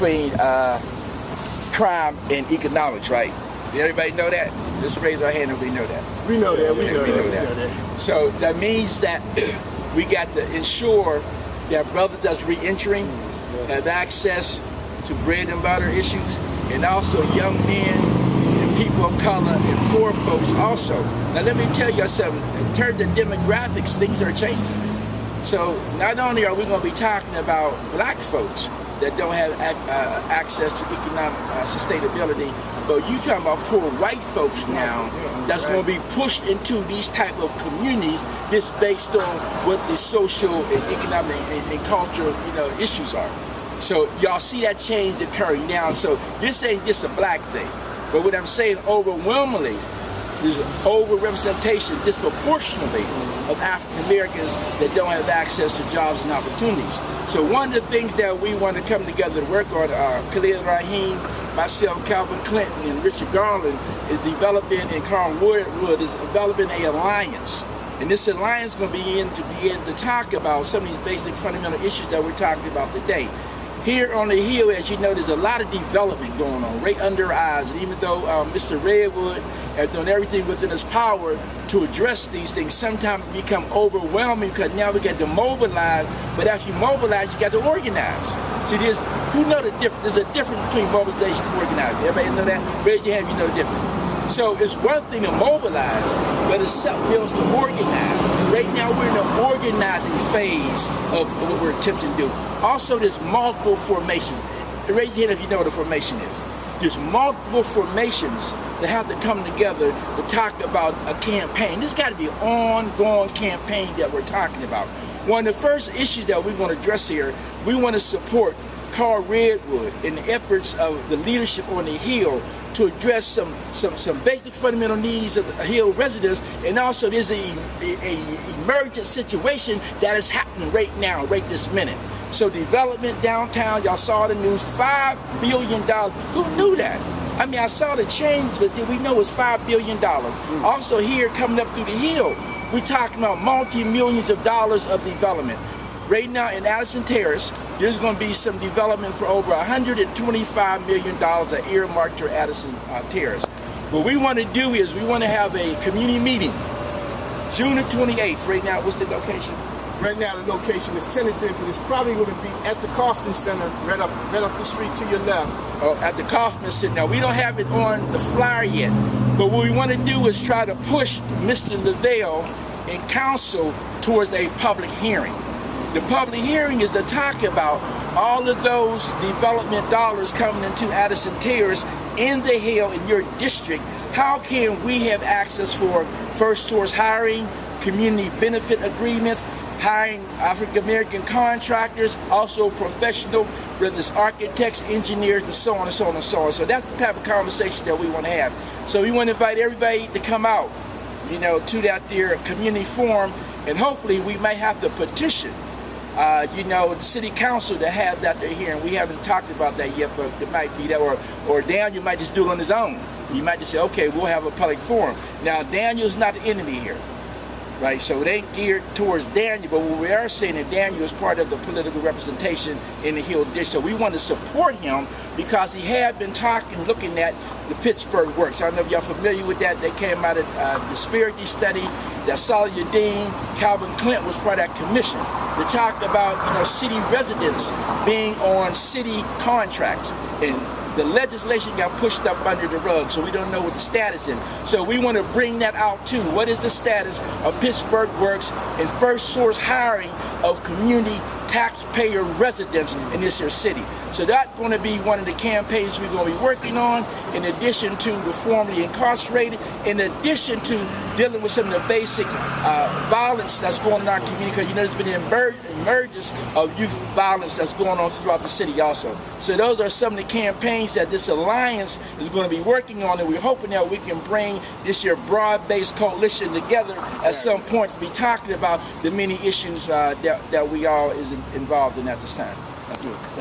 between crime and economics, right? Did everybody know that? Just raise our hand if we know that. We know that. We know that. So that means that we got to ensure that brothers that's re-entering have access to bread and butter issues, and also young men and people of color and poor folks also. Now let me tell you something, in terms of demographics, things are changing. So not only are we going to be talking about black folks that don't have access to economic sustainability, but you talking about poor white folks now that's going to be pushed into these type of communities just based on what the social and economic and cultural issues are. So y'all see that change occurring now. So this ain't just a black thing, but what I'm saying, overwhelmingly, there's an over-representation disproportionately of African Americans that don't have access to jobs and opportunities. So one of the things that we want to come together to work on, Khalil Rahim, myself, Calvin Clinton, and Richard Garland, is developing, and Carl Wood is developing an alliance. And this alliance is going to begin to talk about some of these basic fundamental issues that we're talking about today. Here on the Hill, as you know, there's a lot of development going on right under our eyes. And even though Mr. Redwood has done everything within his power to address these things, sometimes it become overwhelming because now we got to mobilize. But after you mobilize, you got to organize. See, who know the difference? There's a difference between mobilization and organizing. Everybody know that? Raise your hand if you know the difference. So it's one thing to mobilize, but it's something else to organize. Right now we're in the organizing phase of what we're attempting to do. Also, there's multiple formations. Raise your hand if you know what a formation is. There's multiple formations that have to come together to talk about a campaign. This got to be an ongoing campaign that we're talking about. One of the first issues that we want to address here, we want to support Carl Redwood in the efforts of the leadership on the Hill to address some basic fundamental needs of the Hill residents, and also there's a emergent situation that is happening right now, right this minute. So development downtown, y'all saw the news, $5 billion. Who knew that? I mean, I saw the change, but did we know it's $5 billion? Also here, coming up through the Hill, we're talking about multi-millions of dollars of development. Right now in Addison Terrace, there's going to be some development for over $125 million that earmarked to Addison Terrace. What we want to do is we want to have a community meeting, June the 28th. Right now, what's the location? Right now, the location is tentative, but it's probably going to be at the Kaufman Center, right up the street to your left. Oh, at the Kaufman Center. Now, we don't have it on the flyer yet, but what we want to do is try to push Mr. Lavelle and council towards a public hearing. The public hearing is to talk about all of those development dollars coming into Addison Terrace in the Hill in your district. How can we have access for first source hiring, community benefit agreements, hiring African American contractors, also professional, whether it's architects, engineers, and so on and so on and so on. So that's the type of conversation that we want to have. So we want to invite everybody to come out, to that there community forum, and hopefully we might have to petition the city council to have that there here, and we haven't talked about that yet, but it might be that, or Daniel might just do it on his own. He might just say, okay, we'll have a public forum. Now, Daniel's not the enemy here, right? So it ain't geared towards Daniel, but what we are saying that Daniel is part of the political representation in the Hill District. So we want to support him because he had been looking at the Pittsburgh Works. I don't know if y'all familiar with that. They came out of disparity study that Solomon Dean, Calvin Clinton was part of that commission to talk about, city residents being on city contracts, and the legislation got pushed up under the rug, so we don't know what the status is. So we want to bring that out too. What is the status of Pittsburgh Works and first source hiring of community taxpayer residents in this here city? So that's going to be one of the campaigns we're going to be working on, in addition to the formerly incarcerated, in addition to dealing with some of the basic violence that's going on in our community, because there's been an emergence of youth violence that's going on throughout the city also. So those are some of the campaigns that this alliance is going to be working on, and we're hoping that we can bring this here broad-based coalition together at some point to be talking about the many issues that we all is involved in at this time. Thank you.